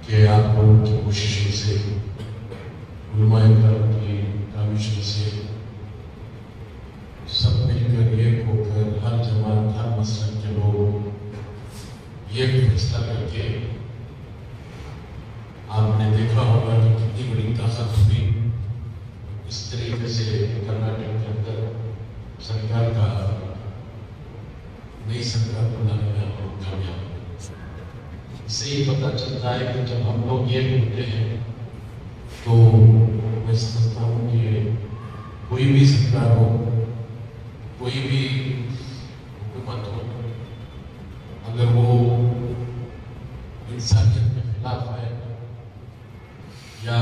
کہ آپ لوگوں کی کوششوں سے، علماء کرام کی کاوشوں سے سب مل کر ایک ہو کر ہر جماعت ہر مسلک کے لوگ یہ فیصلہ کر کے آپ نے دیکھا ہوگا کہ کتنی بڑی طاقت ہوئی اس طریقے سے کرناٹک کے اندر سرکار کا نئی سرکار بنانے میں ہم لوگ کامیاب ہوئے۔ اس سے ہی پتہ چلتا ہے کہ جب ہم لوگ یہ ہوتے ہیں تو میں سمجھتا ہوں کہ کوئی بھی سرکار ہو، کوئی بھی حکومت ہو، اگر وہ انسانیت کے خلاف ہے یا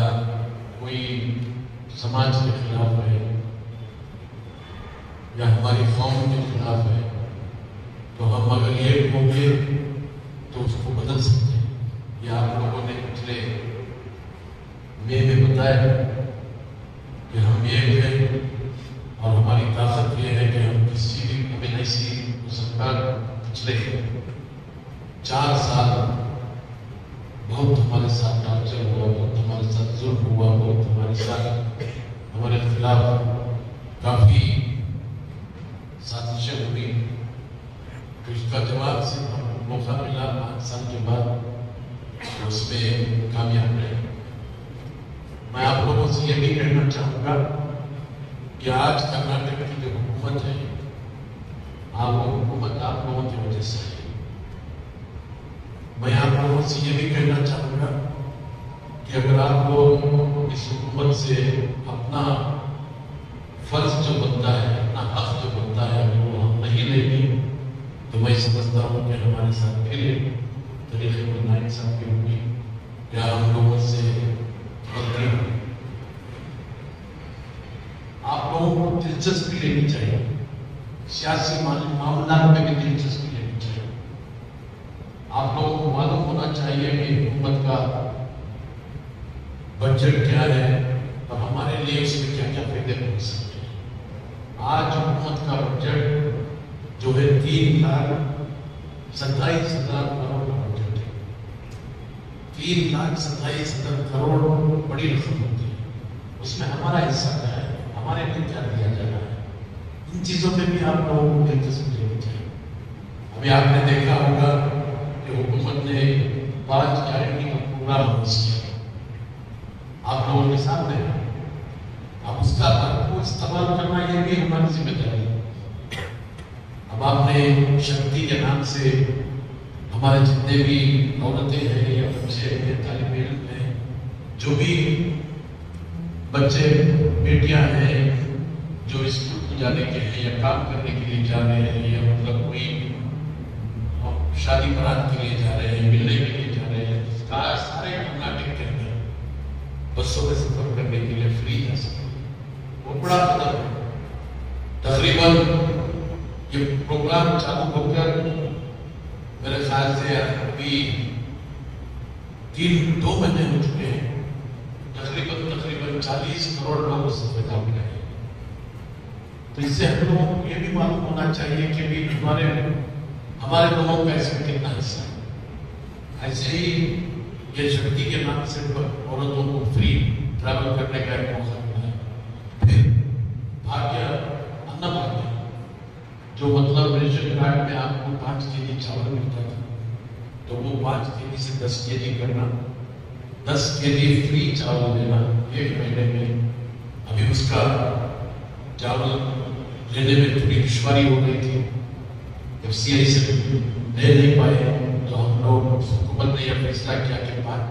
کوئی سماج کے خلاف ہے یا ہماری قوم کے خلاف ہے تو ہم اگر ایک ہوں گے تو اس کو بدل سکتے ہیں۔ یہ آپ لوگوں نے پچھلے میں بتایا کہ ہم ایک ہیں اور ہماری طاقت یہ ہے کہ ہم کسی بھی ایسی سرکار پچھلے 4 سال بہت ہمارے ساتھ ٹارچر ہوا، بہت ہمارے ساتھ ظلم ہوا، بہت ہمارے ساتھ ہمارے خلاف کافی سازشیں ہوئی، تو اس کا جواب سے موقع ملا 5 سال کے بعد اس میں کامیاب رہے۔ میں آپ لوگوں سے یہ بھی کہنا چاہوں گا کہ آج کرناٹک کی جو حکومت ہے، حکومت آپ لوگوں کی وجہ سے ہے۔ میں آپ لوگوں سے یہ بھی کہنا چاہوں گا کہ اگر آپ لوگ اس حکومت سے اپنا فرض جو بنتا ہے، اپنا حق جو بنتا ہے، اگر وہ ہم نہیں لیں گے تو میں سمجھتا ہوں کہ ہمارے ساتھ پھر طریقے پر ناانصافی ہوگی یا ہم لوگوں سے غلطی ہوگی۔ آپ لوگوں کو دلچسپی لینی چاہیے، سیاسی معاملات میں بھی دلچسپی لینی چاہیے۔ آپ لوگوں کو معلوم ہونا چاہیے کہ حکومت کا بجٹ کیا ہے اور ہمارے لیے اس میں کیا کیا فائدے ہو سکتے ہیں۔ آج حکومت کا بجٹ جو ہے 3,27,000 کروڑ کا بجٹ ہے۔ 3,27,000 کروڑ بڑی رقم ہوتی ہے، اس میں ہمارا حصہ کیا ہے، ہمارے لیے کیا دیا جا رہا ہے، ان چیزوں میں بھی آپ لوگوں کو دلچسپی لینی چاہیے۔ ابھی آپ نے دیکھا ہوگا کہ حکومت نے 5 گارنٹی کا پروگرام لانچ کیا، آپ لوگوں کے سامنے ہے۔ اب اس کا استعمال کرنا یہ بھی ہماری ذمہ داری ہے۔ اب آپ نے شکتی کے نام سے ہمارے جتنے بھی عورتیں ہیں یا بچے ہیں، طالب علم ہیں، جو بھی بچے بیٹیاں ہیں جو اسکول جانے کے لیے یا کام کرنے کے لیے جا رہے ہیں یا مطلب کوئی شادی برات کے لیے جا رہے ہیں، ملنے کے لیے جا رہے ہیں، سارے کرناٹک کے اندر بسوں میں سفر کرنے کے لیے فری جا سکتے ہیں۔ وہ بڑا قدم ہے۔ تقریباً یہ پروگرام چالو ہو کر میرے خیال سے ابھی 2 مہینے ہو چکے ہیں، تقریباً 40 کروڑ لوگ اس سے فائدہ ملے ہیں۔ تو اس سے ہم لوگوں کو یہ بھی معلوم ہونا چاہیے کہ بھی ہمارے لوگوں کا اس میں کتنا حصہ ہے۔ ایسے ہی یہ شکتی کے نام سے عورتوں کو فری ٹریول کرنے کا ایک موقع ملا ہے۔ پھر بھاگیہ انا بھاگیہ جو مطلب ریشن کارڈ میں آپ کو 5 kg چاول ملتا تھا، تو وہ 5 kg سے 10 kg کرنا، 10 kg فری چاول دینا 1 مہینے میں۔ ابھی اس کا چاول لینے میں تھوڑی دشواری ہو گئی تھی، FCI سے لے نہیں پائے، تو ہم لوگ حکومت نے یہ فیصلہ کیا کہ 5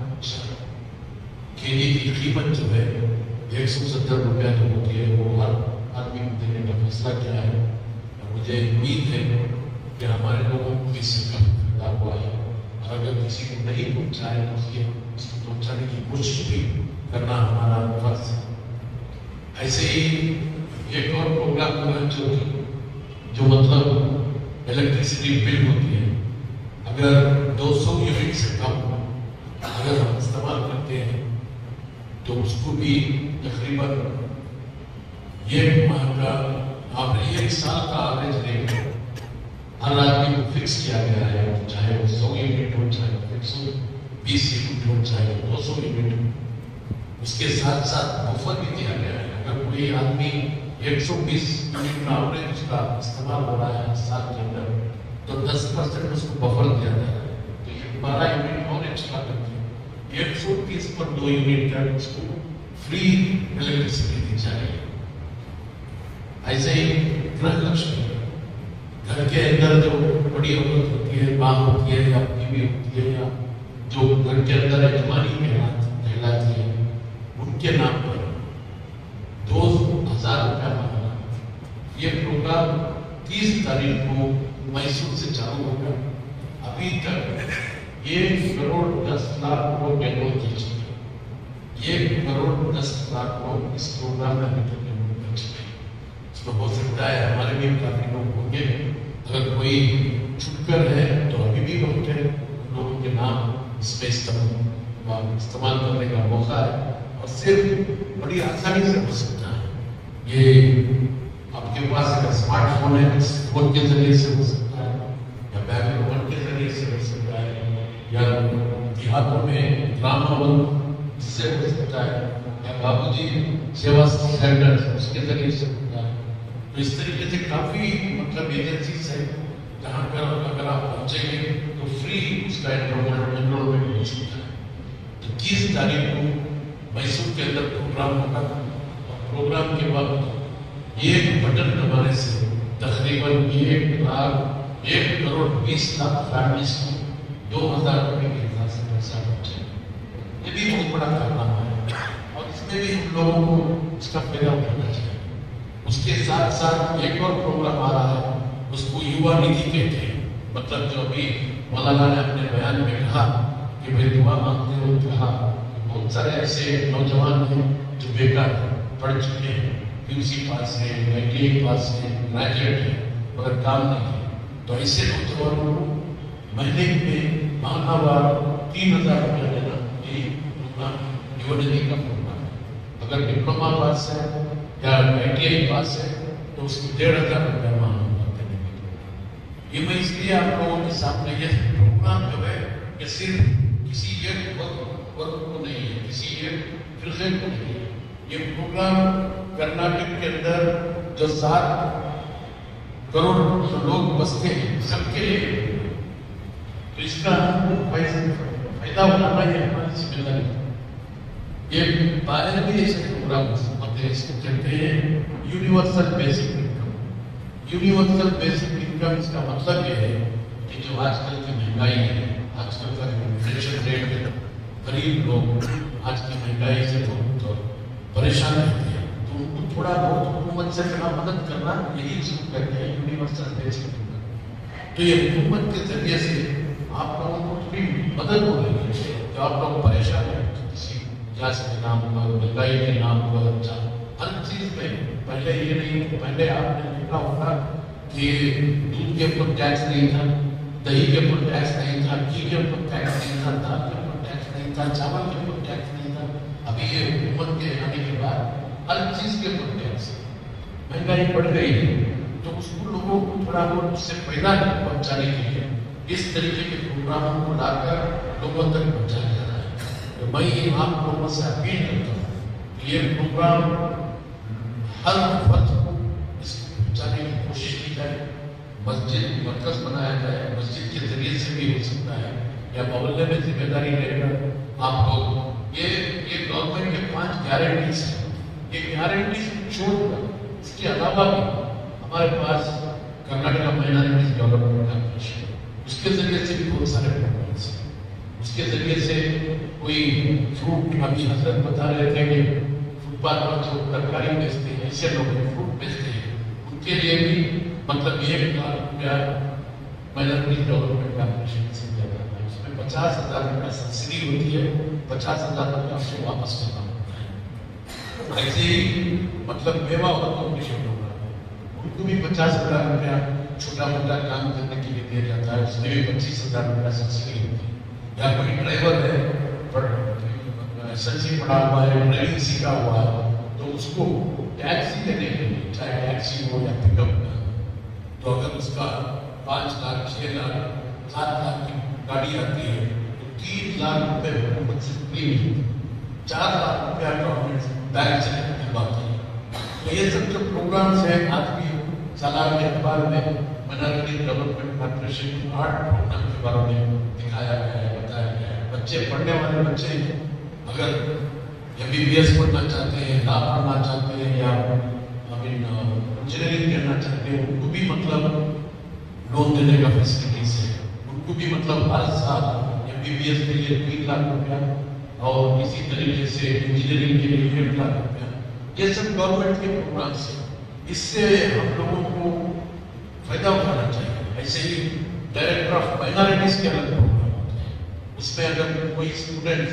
kg کی قیمت جو ہے 170 روپیہ جو ہوتی ہے وہ ہر آدمی کو دینے کا فیصلہ کیا ہے۔ اور مجھے امید ہے کہ ہمارے لوگوں کو اس سے کافی فائدہ ہوا ہے، اور اگر کسی کو نہیں پہنچائے تو اس کو پہنچانے کی کوشش بھی کرنا ہمارا فرض ہے۔ ایسے ہی ایک اور پروگرام ہوا جو مطلب الیکٹریسٹی بل ہوتی ہے، اگر 200 یونٹ سے کم اگر ہم استعمال کرتے ہیں تو اس کو بھی تقریباً ایک ماہ کا ایک سال کا ایوریج ریٹ ہر آدمی کو فکس کیا گیا ہے، چاہے وہ 100 یونٹ ہو چاہے وہ 100 20 यूनिट हो चाहे 200 यूनिट। उसके साथ साथ बफर भी दिया गया है। अगर कोई आदमी 120 यूनिट का एवरेज उसका इस्तेमाल हो रहा है साल के अंदर, तो 10% उसको बफर दिया जाता है, तो ये 12 यूनिट और एक्स्ट्रा करती है। 130 पर 2 यूनिट का उसको फ्री इलेक्ट्रिसिटी दी जा रही है। ऐसे ही गृह लक्ष्मी, घर के अंदर जो बड़ी औरत होती है, माँ होती है या बीवी होती है, या जो घर के अंदर यजमानी कहलाती है, उनके नाम पर 2000 रुपया मांगना। ये प्रोग्राम 30 तारीख को मैसूर से चालू होगा। अभी तक 1,10,00,000 लोग एनरोल किए चुके हैं। 1,10,00,000 लोग इस प्रोग्राम में अभी तक एनरोल कर चुके हैं। तो हो सकता है हमारे भी काफी लोग होंगे। अगर कोई छुटकर है तो अभी भी बहुत है लोगों के नाम इसमें इस्तेमाल करने का मौका है, और सिर्फ बड़ी आसानी से हो सकता है। ये आपके पास अगर स्मार्टफोन है, फोन के जरिए से हो सकता है, या बैंक लोन के जरिए से हो सकता है, या देहातों में ग्राम भवन इससे हो सकता है, या बाबूजी सेवा सेंटर उसके जरिए से होता है। तो इस तरीके से काफी मतलब एजेंसीज है जहाँ पर अगर आप पहुंचेंगे तो फ्री उसका एनरोलमेंट हो सकता है। तो 30 तारीख को मैसूर के अंदर प्रोग्राम होगा, और प्रोग्राम के बाद एक बटन दबाने से तकरीबन 1,20,00,000 फैमिलीज को 2,000 रुपये के हिसाब से पैसा पहुंचे। ये भी बहुत बड़ा कारनामा है, और इसमें भी हम लोगों को इसका फायदा उठाना चाहिए। उसके साथ साथ एक और प्रोग्राम आ रहा है, उसको युवा निधि कहते हैं। मतलब जो अभी मौलाना ने अपने बयान में कहा कि भाई दुआ मांगते हो, कहा बहुत सारे ऐसे नौजवान हैं जो बेकार पढ़ चुके हैं, यूसी पास है, ITI पास है, ग्रेजुएट है, मगर काम नहीं है। तो ऐसे नौजवानों को महीने में माहवार 3,000 रुपया देना, यही प्रोग्राम युवा निधि का प्रोग्राम है। अगर डिप्लोमा पास है या ITI पास है तो उसको 1,500 रुपया मांग देने का प्रोग्राम। ये मैं इसलिए आप लोगों के सामने ये प्रोग्राम जो है ये सिर्फ किसी एक वर्ग को नहीं है, किसी एक फिरके को नहीं है। ये प्रोग्राम कर्नाटक के अंदर जो 7 करोड़ लोग बसते हैं सबके लिए, तो इसका फायदा उठाना ये हमारी जिम्मेदारी है। ये बाहर भी ऐसे प्रोग्राम होते हैं, इसको कहते हैं universal basic income. Universal basic income इसका मतलब ये है कि जो आजकल की महंगाई है, आजकल का इन्फ्लेशन रेट है, गरीब लोग आज की महंगाई से बहुत परेशान रहते हैं, तो उनको थोड़ा बहुत हुकूमत से थोड़ा मदद करना, यही इसको कहते हैं यूनिवर्सल बेसिक इनकम। तो ये हुकूमत के जरिए से आप लोगों को थोड़ी मदद हो रही है। जो आप लोग परेशान हैं किसी गैस के नाम पर, महंगाई के नाम पर, हर चीज में पहले ये नहीं, पहले आपने देखा होगा कि दूध के ऊपर टैक्स नहीं था, दही के ऊपर टैक्स नहीं था, घी के ऊपर टैक्स नहीं था, दाल के ऊपर टैक्स नहीं था, चावल के ऊपर टैक्स नहीं था। अभी ये हुकूमत के आने के बाद हर चीज के ऊपर टैक्स, महंगाई बढ़ गई है, तो उसको लोगों को थोड़ा बहुत उससे फायदा पहुंचाने के लिए इस तरीके के प्रोग्रामों को लाकर लोगों तक पहुंचाया जा रहा है। तो मैं ये आप लोगों से अपील करता हूँ कि ये प्रोग्राम हर वर्ग को इसको पहुंचाने की कोशिश की जाए। मस्जिद मरकज बनाया जाए, मस्जिद के जरिए से भी हो सकता है, या मोहल्ले में जिम्मेदारी लेकर आप लोग ये गवर्नमेंट के 5 गारंटीज है, ये गारंटीज छोड़कर इसके अलावा भी हमारे पास कर्नाटक माइनॉरिटीज डेवलपमेंट कॉर्पोरेशन, उसके जरिए से भी बहुत सारे प्रोग्राम्स हैं। उसके जरिए से कोई फ्रूट, अभी हजरत बता रहे थे कि फुटपाथ पर जो तरकारी बेचते हैं, ऐसे लोग फ्रूट बेचते हैं, उनके लिए भी मतलब 1,00,000 रुपया माइनॉरिटी डेवलपमेंट कॉर्पोरेशन से दिया जाता है। उसमें 50,000 रुपया सब्सिडी होती है, 50,000 रुपया आपको वापस करना होता है। ऐसे ही मतलब मेवा औरतों के होगा, उनको भी 50,000 रुपया छोटा मोटा काम करने के लिए दिया जाता है, उसमें भी 25,000 रुपया सब्सिडी होती है। या कोई ड्राइवर है, एसएलसी पढ़ा हुआ है, ड्राइविंग सीखा हुआ है, तो उसको टैक्सी देने के लिए, चाहे टैक्सी हो या पिकअप, तो अगर उसका 5 लाख, 6 लाख, 7 लाख की गाड़ी आती है तो 3 लाख रुपए हुकूमत से फ्री मिलते, 4 लाख रुपया गवर्नमेंट बैंक से दिलवाती है। तो ये सब जो प्रोग्राम्स हैं, आज भी सालाना के अखबार में मिनारिटी डेवलपमेंट कॉर्पोरेशन 8 प्रोग्राम के बारे में दिखाया गया है, बताया गया है। बच्चे, पढ़ने वाले बच्चे अगर MBBS पढ़ना चाहते हैं, लॉ पढ़ना चाहते हैं या इंजीनियरिंग करना चाहते हैं, उनको भी मतलब लोन देने का फैसिलिटीज है। उनको भी मतलब हर साल MBBS के लिए 3 लाख रुपया और इसी तरीके से इंजीनियरिंग के लिए 1.5 लाख रुपया, ये सब गवर्नमेंट के प्रोग्राम्स हैं। इससे हम लोगों को फायदा उठाना चाहिए। ऐसे ही डायरेक्टर ऑफ माइनॉरिटीज के अलग प्रोग्राम होते हैं, उसमें अगर कोई स्टूडेंट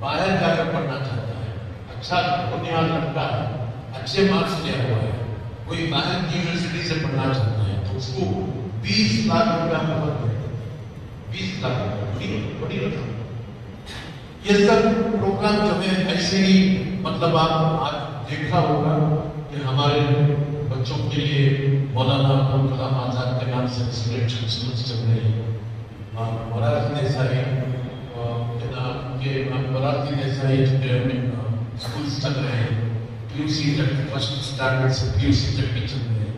बाहर जाकर पढ़ना चाहता है, अच्छा बुनियाद रखता है, अच्छे मार्क्स लिया हुआ है, कोई बाहर की यूनिवर्सिटी से पढ़ना चाहता है, तो उसको 20 लाख रुपया मदद मिलता है। 20 लाख बड़ी रकम। ये सब प्रोग्राम जो है ऐसे ही मतलब आप आज देखा होगा कि हमारे बच्चों के लिए मौलाना अब्दुल कलाम आजाद के नाम से रेसिडेंशियल स्कूल्स चल रहे हैं। मोरारजी देसाई मोरारजी देसाई स्कूल्स चल रहे हैं। PUC तक फर्स्ट स्टैंडर्ड से PUC तक भी चल रहे हैं,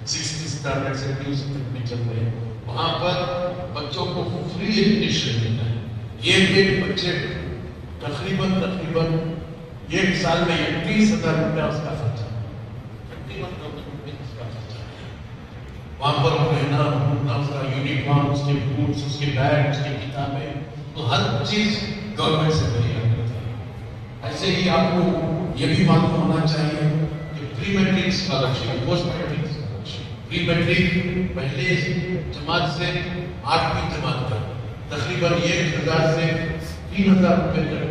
6th स्टैंडर्ड से PUC तक भी चल रहे हैं। वहाँ पर बच्चों को फ्री एजुकेशन मिलता है। एक बच्चे तकरीबन 1 साल में 31,000 रुपया उसका खर्चा, वहाँ पर रहना, उसका यूनिफॉर्म, उसके बूट्स, उसके बैग, उसकी किताबें, तो हर चीज गवर्नमेंट से मुहैया करती है। ऐसे ही आपको ये भी मालूम होना चाहिए कि pre matric scholarship, post matric scholarship, pre matric पहले जमात से 8वीं जमात तक तकरीबन 1,000 से 3,000 रुपए तक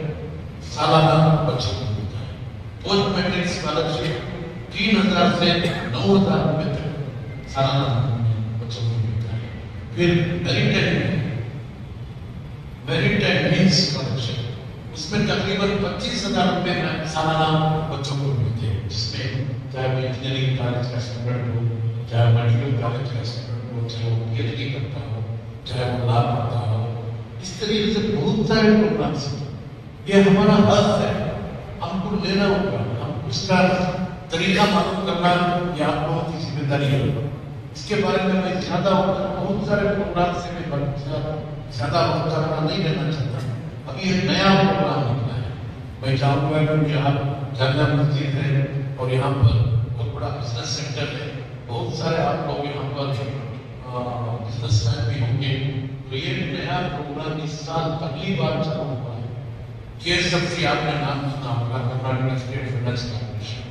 सालाना बच्चों को मिलता है। पोस्ट मैट्रिक स्कॉलरशिप 3,000 से 9,000 रुपए तक सालाना बच्चों को मिलता है। फिर मेरिट एंड मीन्स स्कॉलरशिप, उसमें तकरीबन 25,000 रुपए सालाना बच्चों को मिलते हैं, जिसमें चाहे वो इंजीनियरिंग कॉलेज का स्टूडेंट हो, चाहे मेडिकल कॉलेज का स्टूडेंट हो, चाहे वो PhD करता हो, चाहे वो लॉ पढ़ता हो। इस तरीके से बहुत सारे प्रोग्राम्स हैं। ये हमारा हक है, हमको लेना होगा, हम उसका तरीका मालूम करना ये आप लोगों की जिम्मेदारी है। इसके बारे में मैं ज्यादा बहुत सारे प्रोग्राम से मैं ज्यादा वक्त अपना नहीं लेना चाहता। अभी एक नया प्रोग्राम निकला है, मैं चाहूंगा कि आप जामिया मस्जिद है और यहाँ पर बहुत बड़ा बिजनेस सेंटर है, बहुत सारे आप लोग यहाँ पर बिजनेसमैन भी होंगे। तो ये नया प्रोग्राम इस साल पहली बार चालू हुआ है। KSFC आपने नाम सुना होगा, कर्नाटक स्टेट फाइनेंस कॉर्पोरेशन।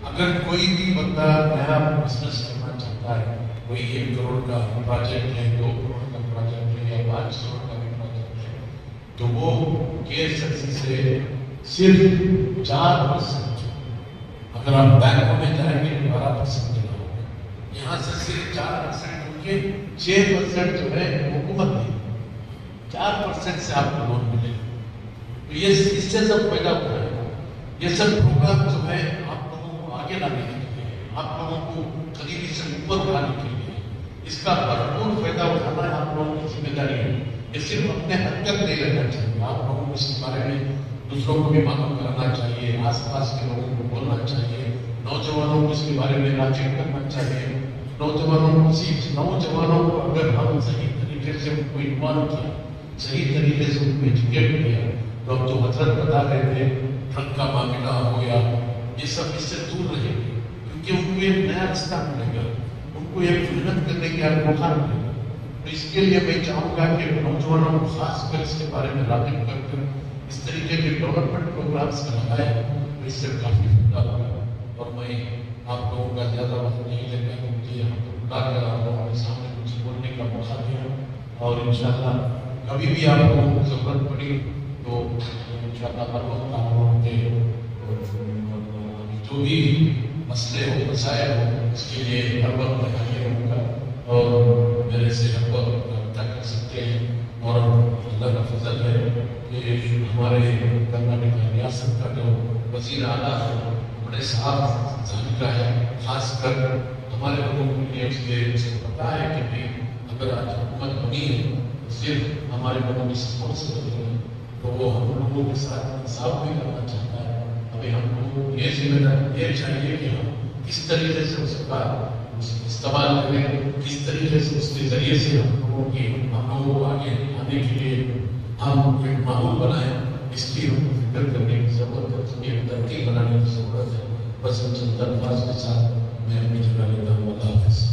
अगर कोई भी बंदा नया बिजनेस करना चाहता है, कोई 1 करोड़ का प्रोजेक्ट है, 2 करोड़ का प्रोजेक्ट है या 5 करोड़ का भी प्रोजेक्ट है, तो वो KSFC से सिर्फ 4%, अगर आप बैंकों में जाएंगे 12% देना होगा, यहाँ से सिर्फ 4% होंगे, 6% जो है हुकूमत देगी, 4% से आपको लोन मिलेगा। तो ये इससे सब पैदा हो रहा है। ये सब प्रोग्राम जो है आप लोगों को आगे लाने के लिए, आप लोगों को गरीबी से ऊपर उठाने के लिए, इसका भरपूर फायदा उठाना आप लोगों की जिम्मेदारी है। ये सिर्फ अपने हद तक नहीं रहना चाहिए, आप लोगों को इसके बारे में दूसरों को भी मालूम कराना चाहिए, आसपास के लोगों को बोलना चाहिए, नौजवानों को इसके बारे में राजनीति करना चाहिए। नौजवानों को अगर हम सही तरीके से उनको इन्वॉल्व किया, सही तरीके से उनको एजुकेट किया, तो अब जो हजरत बता रहे थे ट्रक का मामला हो या ये सब, इससे दूर रहेंगे, क्योंकि उनको एक नया रास्ता मिलेगा, उनको एक मेहनत करने का मौका मिलेगा। तो इसके लिए मैं चाहूँगा कि नौजवानों को खासकर इसके बारे में रागब कर इस तरीके के डेवलपमेंट प्रोग्राम्स में लगाए, तो इससे काफ़ी फायदा होगा। और मैं आप लोगों का ज़्यादा वक्त नहीं लेगा, क्योंकि यहाँ पर बुलाकर आप लोगों के सामने कुछ बोलने का मौका दिया, और इंशाल्लाह कभी भी आप लोगों को जरूरत पड़ी तो इंशाल्लाह हर वक्त आप लोगों के जो भी मसले हो, मसाइल हो, उसके लिए हर वक्त मैं हाजिर रहूँगा और मेरे से हर वक्त रब्ता कर सकते हैं। और अल्लाह का फजल है कि हमारे कर्नाटक रियासत का जो वज़ीर आला है बड़े साफ जानिका है, खासकर हमारे लोगों के लिए उसके पता है कि भाई अगर आज हुकूमत बनी है तो सिर्फ हमारे लोगों की सपोर्ट से बनी है। تو وہ ہم لوگوں کے ساتھ انصاف بھی کرنا چاہتا ہے. ابھی ہم کو یہ ذمہ داری یہ چاہیے کہ ہم کس طریقے سے اس کا استعمال کریں, کس طریقے سے اس کے ذریعے سے ہم لوگوں کو آگے آنے کے لیے ہم ایک ماحول بنائیں. اس کی ہم کو فکر کرنے کی ضرورت ہے, ایک ترکیب بنانے کی ضرورت ہے. بس ان چند الفاظ کے ساتھ میں اپنی جگہ لیتا ہوں. اللہ حافظ.